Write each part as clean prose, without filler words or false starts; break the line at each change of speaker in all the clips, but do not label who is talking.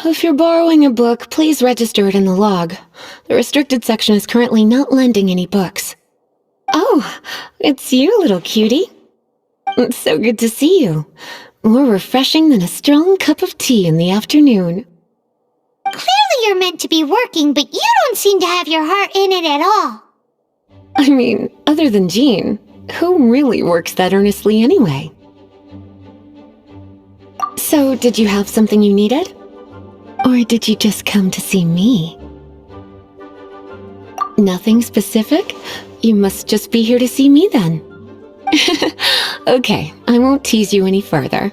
If you're borrowing a book, please register it in the log. The restricted section is currently not lending any books. Oh, it's you, little cutie. It's so good to see you. More refreshing than a strong cup of tea in the afternoon.
Clearly you're meant to be working, but you don't seem to have your heart in it at all.
I mean, other than Jean, who really works that earnestly anyway? So, did you have something you needed? Or did you just come to see me? Nothing specific? You must just be here to see me then. Okay, I won't tease you any further.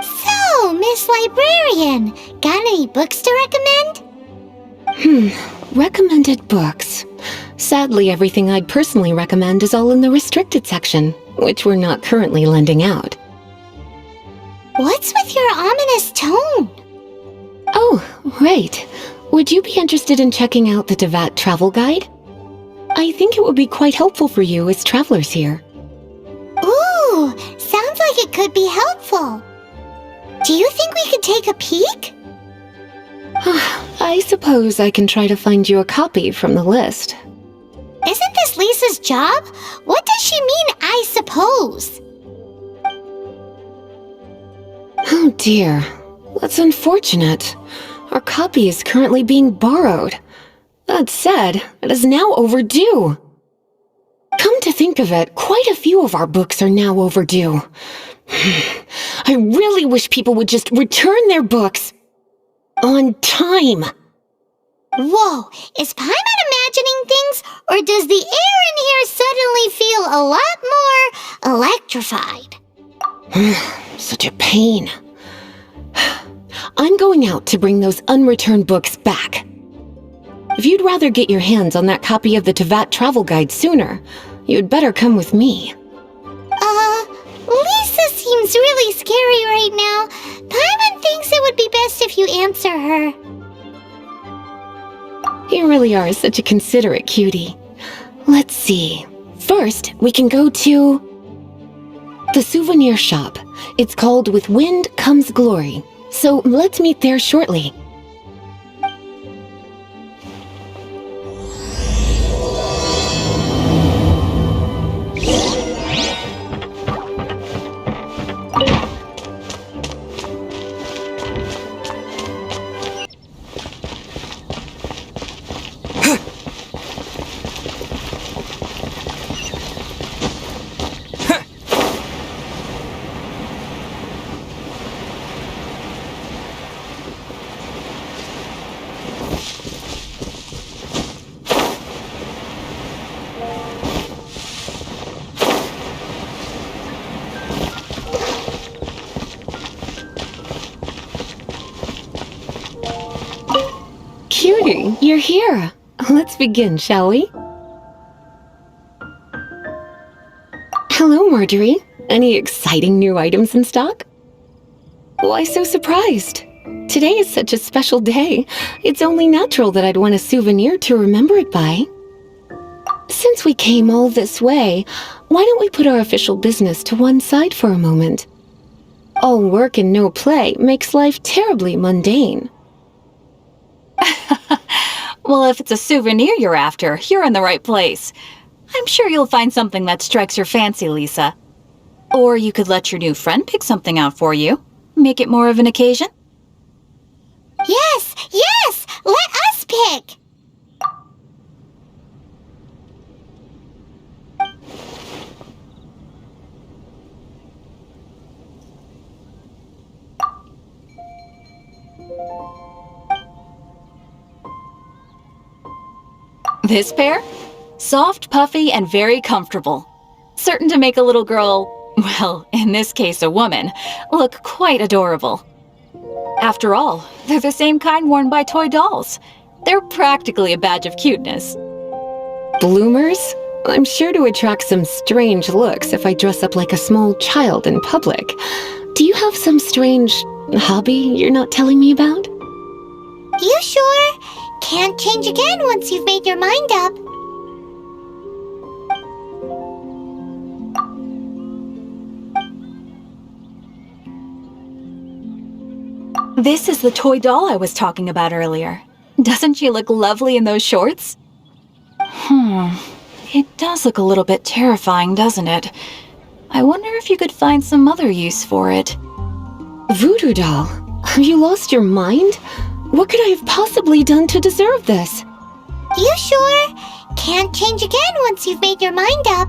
So, Miss Librarian, got any books to recommend?
Recommended books. Sadly, everything I'd personally recommend is all in the restricted section, which we're not currently lending out.
What's with your ominous tone?
Oh, right. Would you be interested in checking out the Dejadme travel guide? I think it would be quite helpful for you as travelers here.
Ooh, sounds like it could be helpful. Do you think we could take a peek?
I suppose I can try to find you a copy from the list.
Isn't this Lisa's job? What does she mean, I suppose?
Oh dear, that's unfortunate. Our copy is currently being borrowed. That said, it is now overdue. Come to think of it, quite a few of our books are now overdue. I really wish people would just return their books on time.
Whoa, is Paimon imagining things, or does the air in here suddenly feel a lot more electrified?
Such a pain. I'm going out to bring those unreturned books back. If you'd rather get your hands on that copy of the Dejadme travel guide sooner, you'd better come with me.
Lisa seems really scary right now. Paimon thinks it would be best if you answer her.
You really are such a considerate cutie. Let's see. First, we can go to the souvenir shop. It's called With Wind Comes Glory. So let's meet there shortly. Cutie, you're here. Let's begin, shall we? Hello, Marjorie. Any exciting new items in stock? Why so surprised? Today is such a special day. It's only natural that I'd want a souvenir to remember it by. Since we came all this way, why don't we put our official business to one side for a moment? All work and no play makes life terribly mundane.
Well, if it's a souvenir you're after, you're in the right place. I'm sure you'll find something that strikes your fancy, Lisa. Or you could let your new friend pick something out for you. Make it more of an occasion.
Yes, yes! Let us pick!
This pair? Soft, puffy, and very comfortable. Certain to make a little girl, well, in this case a woman, look quite adorable. After all, they're the same kind worn by toy dolls. They're practically a badge of cuteness.
Bloomers? I'm sure to attract some strange looks if I dress up like a small child in public. Do you have some strange hobby you're not telling me about?
You sure? Can't change again once you've made your mind up.
This is the toy doll I was talking about earlier. Doesn't she look lovely in those shorts? It does look a little bit terrifying, doesn't it? I wonder if you could find some other use for it.
Voodoo doll, have you lost your mind? What could I have possibly done to deserve this?
You sure? Can't change again once you've made your mind up.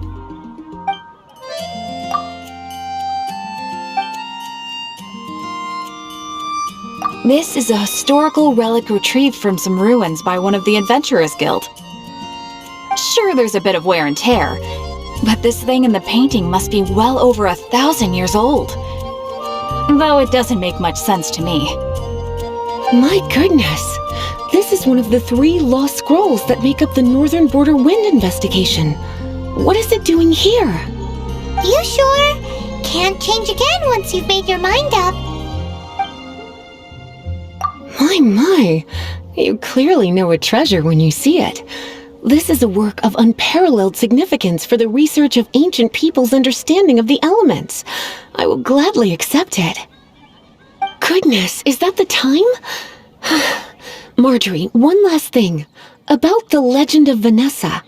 This is a historical relic retrieved from some ruins by one of the Adventurers Guild. Sure, there's a bit of wear and tear, but this thing in the painting must be well over 1,000 years old. Though it doesn't make much sense to me.
My goodness, this is one of the 3 lost scrolls that make up the Northern Border Wind investigation. What is it doing here?
You sure? Can't change again once you've made your mind up.
My, you clearly know a treasure when you see it. This is a work of unparalleled significance for the research of ancient people's understanding of the elements. I will gladly accept it. Goodness, is that the time? Marjorie, one last thing. About the legend of Vanessa.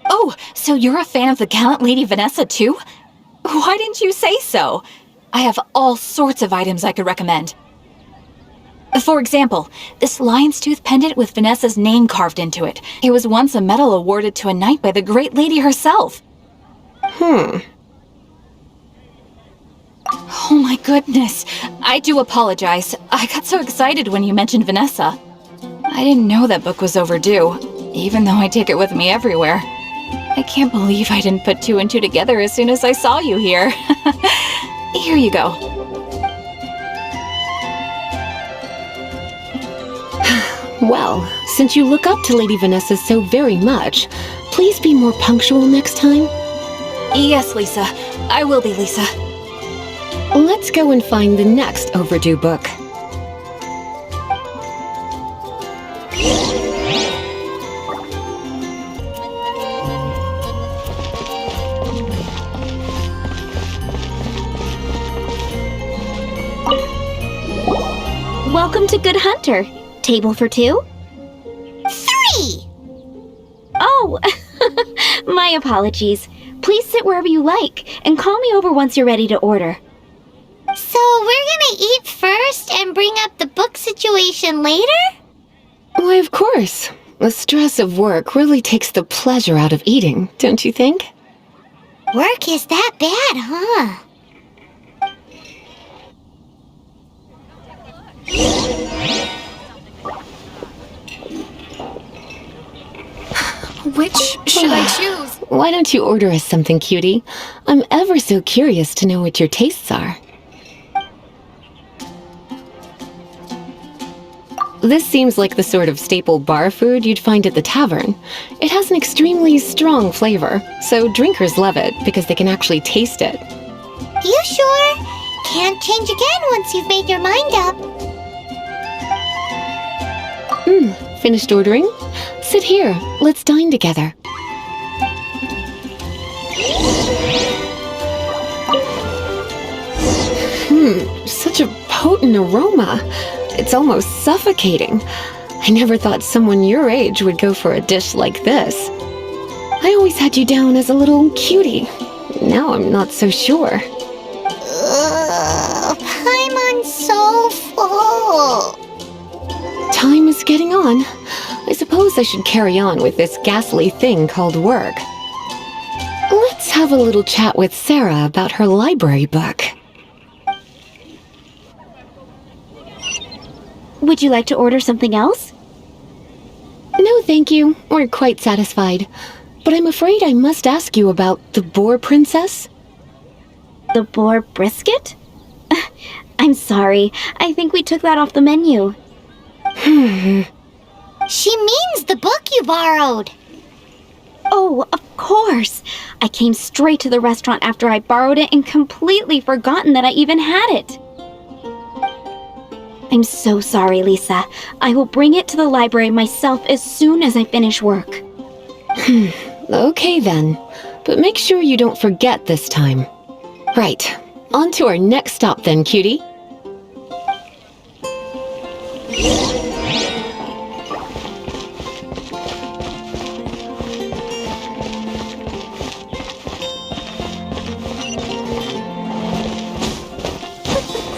Oh, so you're a fan of the gallant Lady Vanessa too? Why didn't you say so? I have all sorts of items I could recommend. For example, this lion's tooth pendant with Vanessa's name carved into it. It was once a medal awarded to a knight by the great lady herself. Oh my goodness. I do apologize. I got so excited when you mentioned Vanessa. I didn't know that book was overdue, even though I take it with me everywhere. I can't believe I didn't put 2 and 2 together as soon as I saw you here. Here you go.
Well, since you look up to Lady Vanessa so very much, please be more punctual next time.
Yes, Lisa. I will be, Lisa.
Let's go and find the next overdue book.
Welcome to Good Hunter. Table for 2?
3!
Oh, my apologies. Please sit wherever you like, and call me over once you're ready to order.
So we're gonna eat first and bring up the book situation later?
Why, of course. The stress of work really takes the pleasure out of eating, don't you think?
Work is that bad, huh?
Which should I choose?
Why don't you order us something, cutie? I'm ever so curious to know what your tastes are. This seems like the sort of staple bar food you'd find at the tavern. It has an extremely strong flavor, so drinkers love it because they can actually taste it.
You sure? Can't change again once you've made your mind up.
Finished ordering? Sit here, let's dine together. Such a potent aroma. It's almost suffocating. I never thought someone your age would go for a dish like this. I always had you down as a little cutie. Now I'm not so sure.
Paimon's so full.
Time is getting on. I suppose I should carry on with this ghastly thing called work. Let's have a little chat with Sarah about her library book.
Would you like to order something else?
No, thank you. We're quite satisfied. But I'm afraid I must ask you about the boar princess.
The boar brisket? I'm sorry. I think we took that off the menu.
She means the book you borrowed.
Oh, of course. I came straight to the restaurant after I borrowed it and completely forgotten that I even had it. I'm so sorry, Lisa. I will bring it to the library myself as soon as I finish work.
Okay then, but make sure you don't forget this time. Right, on to our next stop then, cutie.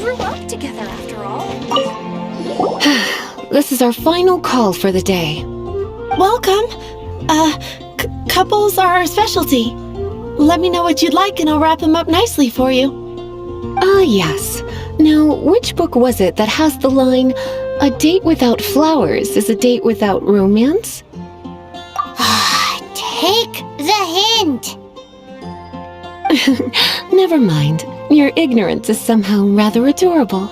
Grew up together after all.
This is our final call for the day.
Welcome. Couples are our specialty. Let me know what you'd like and I'll wrap them up nicely for you.
Ah, yes. Now, which book was it that has the line, "A date without flowers is a date without romance"?
Take the hint.
Never mind. Your ignorance is somehow rather adorable.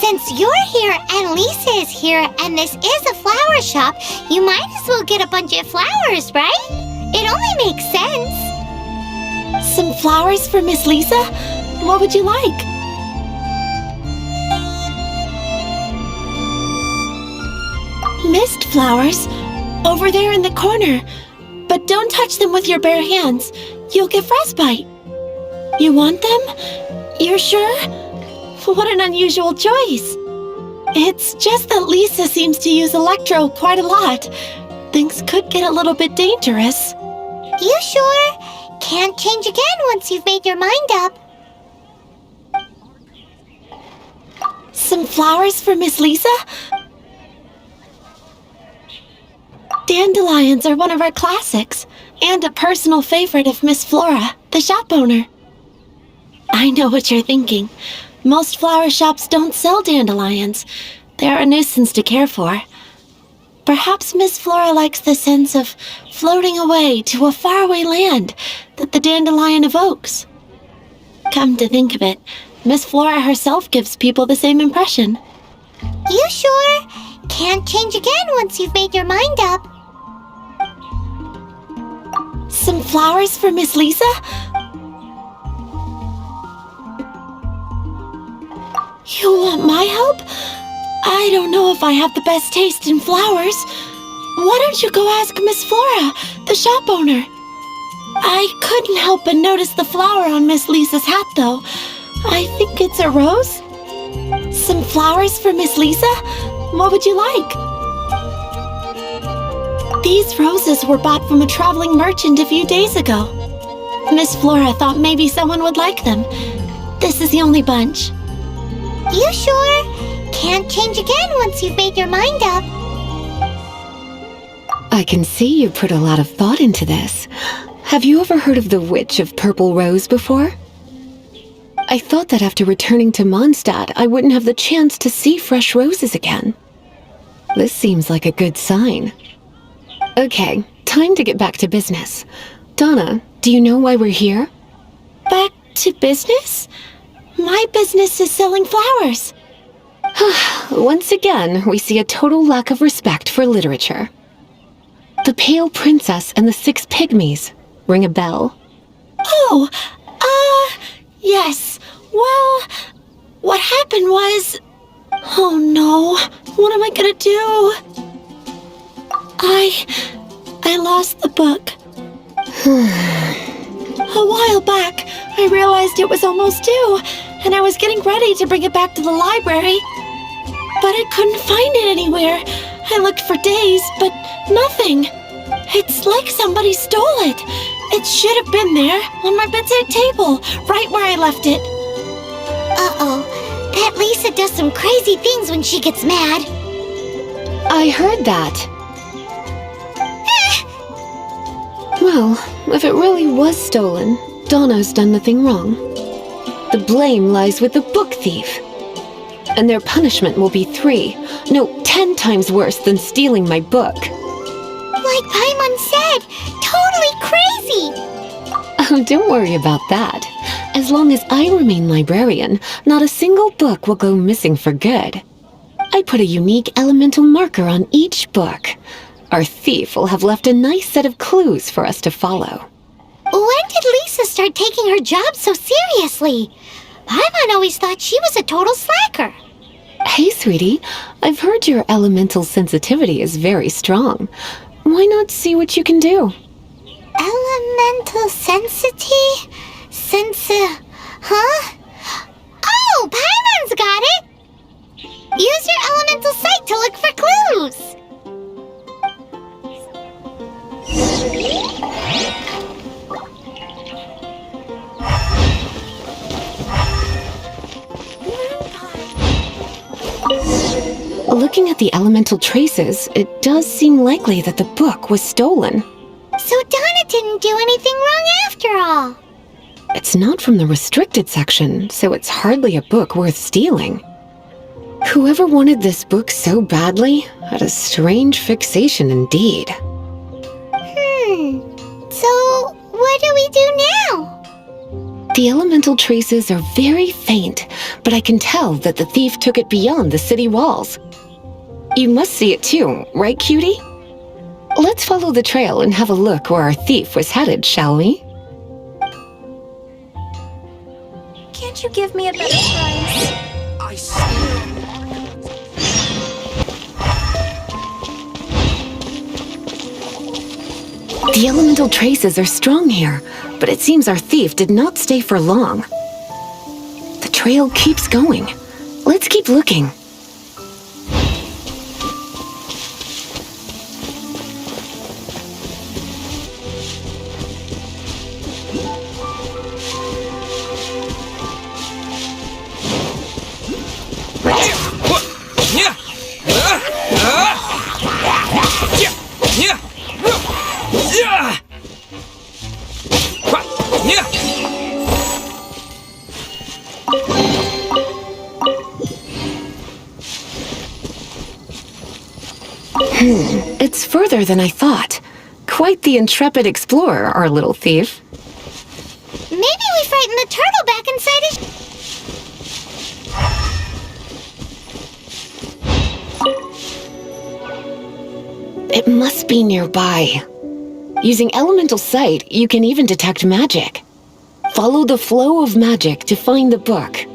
Since you're here and Lisa is here and this is a flower shop, you might as well get a bunch of flowers, right? It only makes sense.
Some flowers for Miss Lisa? What would you like? Mist flowers. Over there in the corner. But don't touch them with your bare hands. You'll get frostbite. You want them? You're sure? What an unusual choice. It's just that Lisa seems to use electro quite a lot. Things could get a little bit dangerous.
You sure? Can't change again once you've made your mind up.
Some flowers for Miss Lisa? Dandelions are one of our classics, and a personal favorite of Miss Flora, the shop owner. I know what you're thinking. Most flower shops don't sell dandelions. They're a nuisance to care for. Perhaps Miss Flora likes the sense of floating away to a faraway land that the dandelion evokes. Come to think of it, Miss Flora herself gives people the same impression.
You sure? Can't change again once you've made your mind up.
Some flowers for Miss Lisa? You want my help? I don't know if I have the best taste in flowers. Why don't you go ask Miss Flora, the shop owner? I couldn't help but notice the flower on Miss Lisa's hat, though. I think it's a rose? Some flowers for Miss Lisa? What would you like? These roses were bought from a traveling merchant a few days ago. Miss Flora thought maybe someone would like them. This is the only bunch.
You sure? Can't change again once you've made your mind up.
I can see you put a lot of thought into this. Have you ever heard of the Witch of Purple Rose before? I thought that after returning to Mondstadt, I wouldn't have the chance to see fresh roses again. This seems like a good sign. Okay, time to get back to business. Donna, do you know why we're here?
Back to business? My business is selling flowers.
Once again, we see a total lack of respect for literature. The Pale Princess and the Six Pygmies. Ring a bell?
Oh, yes. Well, what happened was... Oh no, what am I gonna do? I lost the book. A while back, I realized it was almost due, and I was getting ready to bring it back to the library. But I couldn't find it anywhere. I looked for days, but nothing. It's like somebody stole it. It should have been there, on my bedside table, right where I left it.
Uh-oh. That Lisa does some crazy things when she gets mad.
I heard that. Well, if it really was stolen, Donna's done nothing wrong. The blame lies with the book thief. And their punishment will be 10 times worse than stealing my book.
Like Paimon said, totally crazy.
Oh, don't worry about that. As long as I remain librarian, not a single book will go missing for good. I put a unique elemental marker on each book. Our thief will have left a nice set of clues for us to follow.
When did Lisa start taking her job so seriously? Paimon always thought she was a total slacker.
Hey, sweetie, I've heard your elemental sensitivity is very strong. Why not see what you can do?
Elemental sensity? Huh? Oh, Paimon's got it! Use your elemental sight to look for clues!
Looking at the elemental traces, it does seem likely that the book was stolen.
So Donna didn't do anything wrong after all.
It's not from the restricted section, so it's hardly a book worth stealing. Whoever wanted this book so badly had a strange fixation indeed.
So what do we do now?
The elemental traces are very faint, but I can tell that the thief took it beyond the city walls. You must see it too, right, cutie? Let's follow the trail and have a look where our thief was headed, shall we?
Can't you give me a better price?
I swear.
The elemental traces are strong here, but it seems our thief did not stay for long. The trail keeps going. Let's keep looking. It's further than I thought. Quite the intrepid explorer, our little thief.
Maybe we frightened the turtle back inside his...
It must be nearby. Using elemental sight, you can even detect magic. Follow the flow of magic to find the book.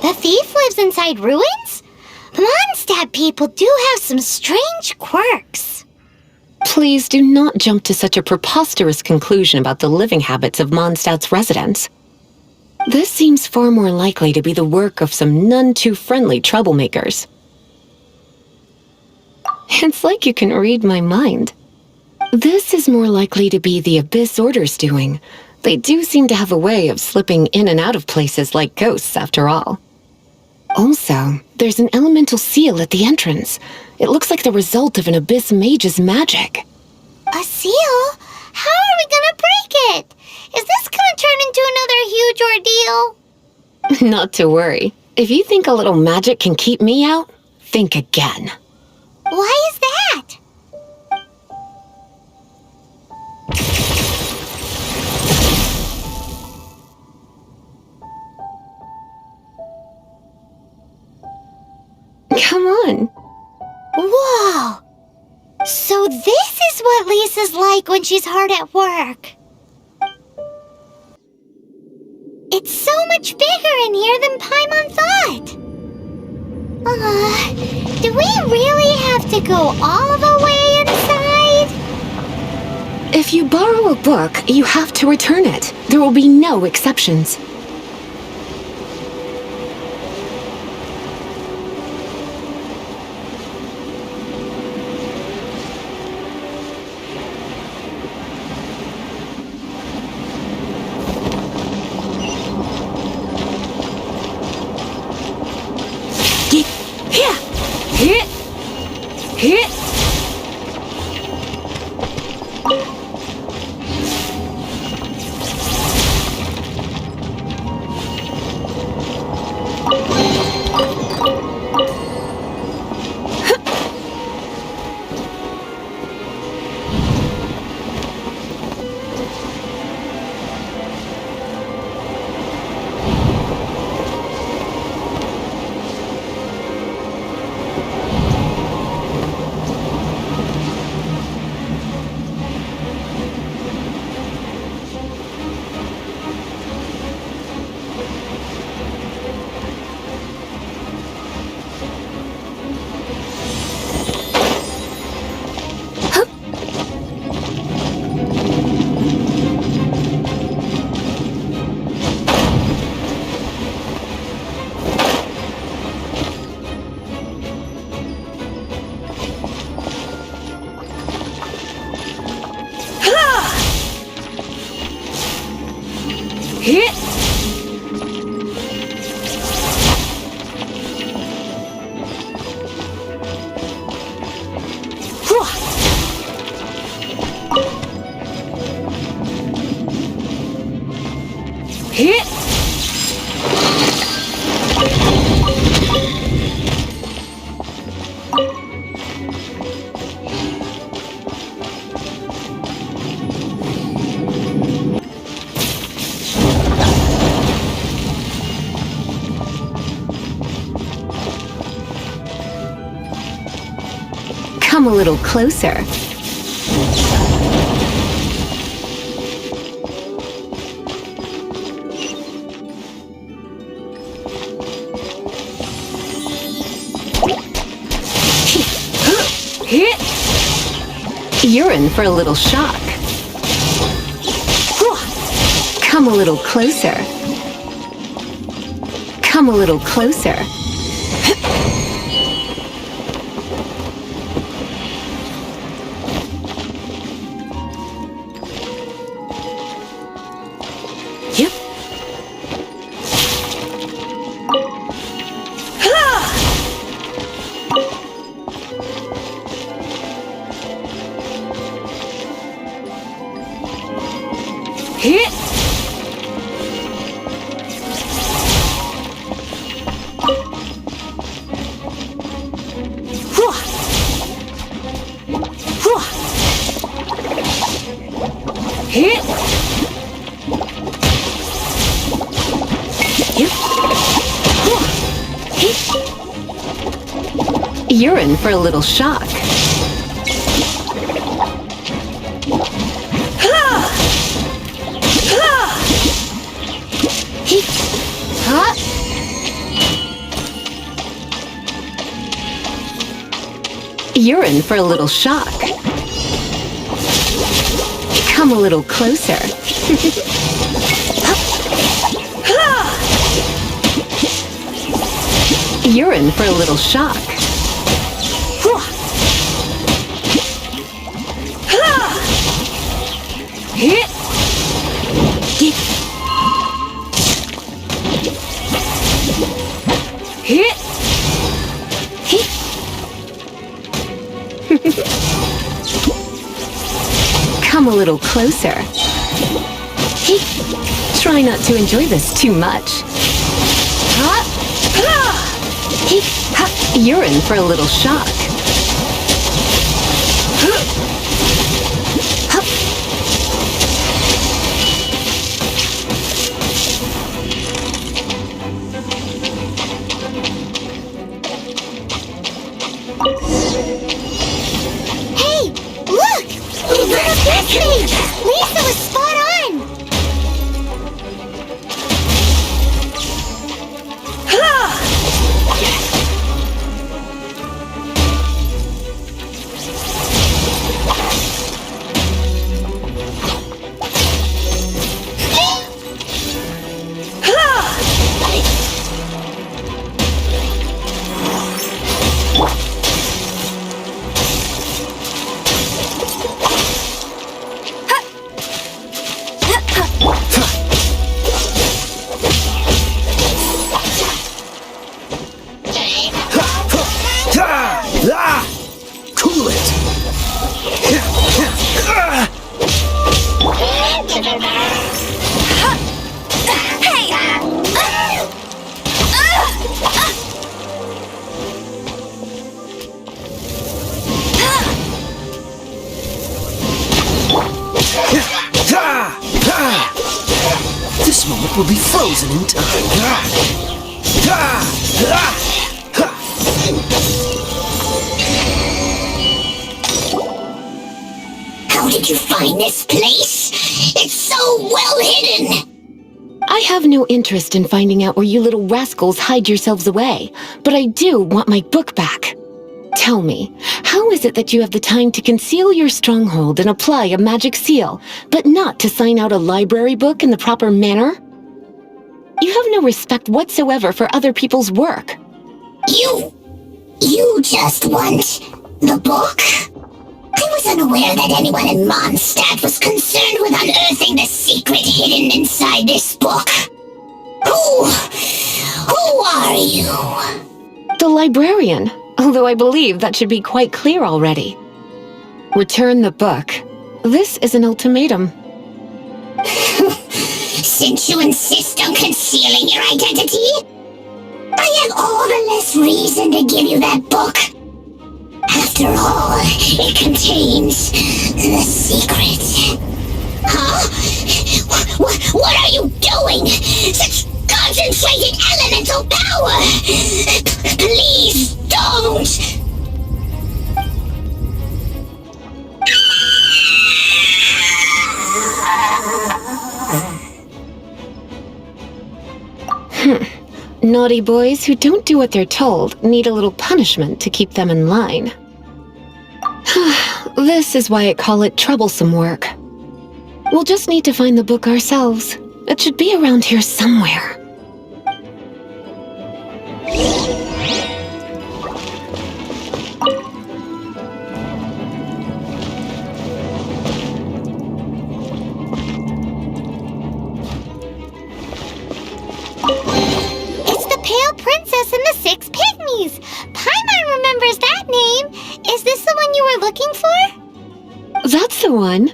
The thief lives inside ruins? Mondstadt people do have some strange quirks.
Please do not jump to such a preposterous conclusion about the living habits of Mondstadt's residents. This seems far more likely to be the work of some none-too-friendly troublemakers. It's like you can read my mind. This is more likely to be the Abyss Order's doing. They do seem to have a way of slipping in and out of places like ghosts, after all. Also, there's an elemental seal at the entrance. It looks like the result of an Abyss mage's magic.
A seal? How are we gonna break it? Is this gonna turn into another huge ordeal?
Not to worry. If you think a little magic can keep me out, think again.
Why is that?
Come on.
Whoa! So this is what Lisa's like when she's hard at work. It's so much bigger in here than Paimon thought. Do we really have to go all the way inside?
If you borrow a book, you have to return it. There will be no exceptions. Hit! Hit! Come a little closer. Hit! You're in for a little shock. Come a little closer. Come a little closer. Yep. Hit! Hit! You're in for a little shock. You're in for a little shock. Come a little closer. You're in for a little shock. Hit! Hit! Come a little closer. Try not to enjoy this too much. You're in for a little shock.
Hey, look! Look at this! Lisa was spot on!
Cool it! This moment will be frozen in time.
How did you find this place? It's so well hidden!
I have no interest in finding out where you little rascals hide yourselves away, but I do want my book back. Tell me, how is it that you have the time to conceal your stronghold and apply a magic seal, but not to sign out a library book in the proper manner? You have no respect whatsoever for other people's work.
You just want the book? I was was unaware that anyone in Mondstadt was concerned with unearthing the secret hidden inside this book. Who are you?
The librarian, although I believe that should be quite clear already. Return the book. This is an ultimatum.
Since you insist on concealing your identity, I have all the less reason to give you that book. After all, it contains the secret. Huh? What are you doing? Such concentrated elemental power! Please don't!
Naughty boys who don't do what they're told need a little punishment to keep them in line. This is why I call it troublesome work. We'll just need to find the book ourselves. It should be around here somewhere.
Pale Princess and the Six Pygmies! Paimon remembers that name! Is this the one you were looking for?
That's the one.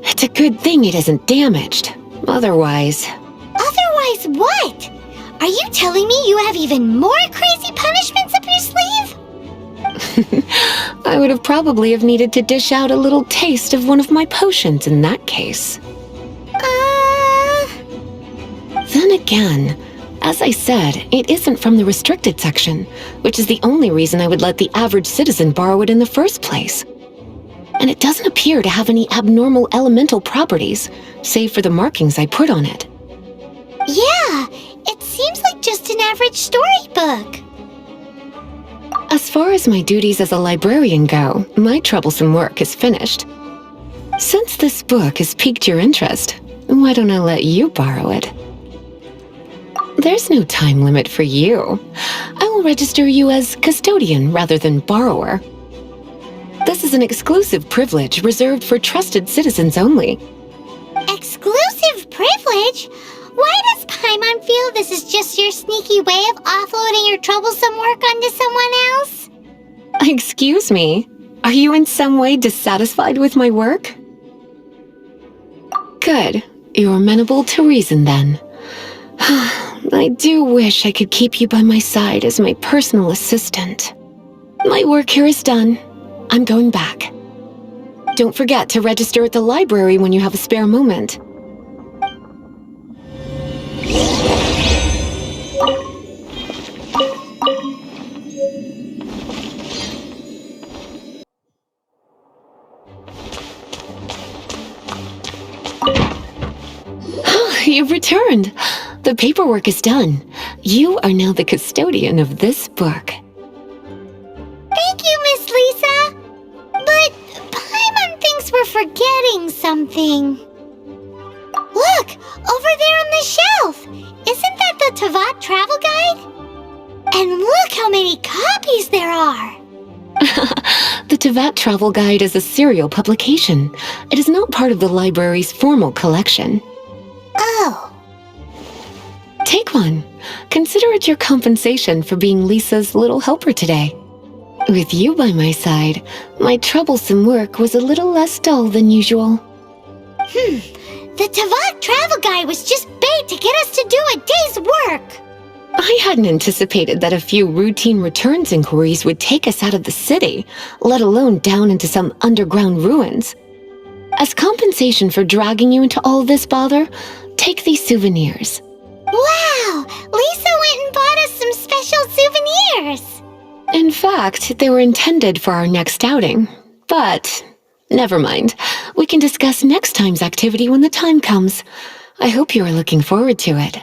It's a good thing it isn't damaged. Otherwise...
Otherwise what? Are you telling me you have even more crazy punishments up your sleeve?
I would have probably have needed to dish out a little taste of one of my potions in that case. Then again... As I said, it isn't from the restricted section, which is the only reason I would let the average citizen borrow it in the first place. And it doesn't appear to have any abnormal elemental properties, save for the markings I put on it.
Yeah, it seems like just an average storybook.
As far as my duties as a librarian go, my troublesome work is finished. Since this book has piqued your interest, why don't I let you borrow it? There's no time limit for you. I will register you as custodian rather than borrower. This is an exclusive privilege reserved for trusted citizens only.
Exclusive privilege? Why does Paimon feel this is just your sneaky way of offloading your troublesome work onto someone else?
Excuse me, are you in some way dissatisfied with my work? Good, you're amenable to reason then. I do wish I could keep you by my side as my personal assistant. My work here is done. I'm going back. Don't forget to register at the library when you have a spare moment. You've returned. The paperwork is done. You are now the custodian of this book.
Thank you, Miss Lisa. But Paimon thinks we're forgetting something. Look, over there on the shelf. Isn't that the Teyvat travel guide? And look how many copies there are.
The Teyvat travel guide is a serial publication. It is not part of the library's formal collection.
Oh.
Take one. Consider it your compensation for being Lisa's little helper today. With you by my side, my troublesome work was a little less dull than usual.
The Teyvat travel guide was just bait to get us to do a day's work.
I hadn't anticipated that a few routine returns inquiries would take us out of the city, let alone down into some underground ruins. As compensation for dragging you into all this bother, take these souvenirs.
Wow! Lisa went and bought us some special souvenirs!
In fact, they were intended for our next outing. But, never mind. We can discuss next time's activity when the time comes. I hope you are looking forward to it.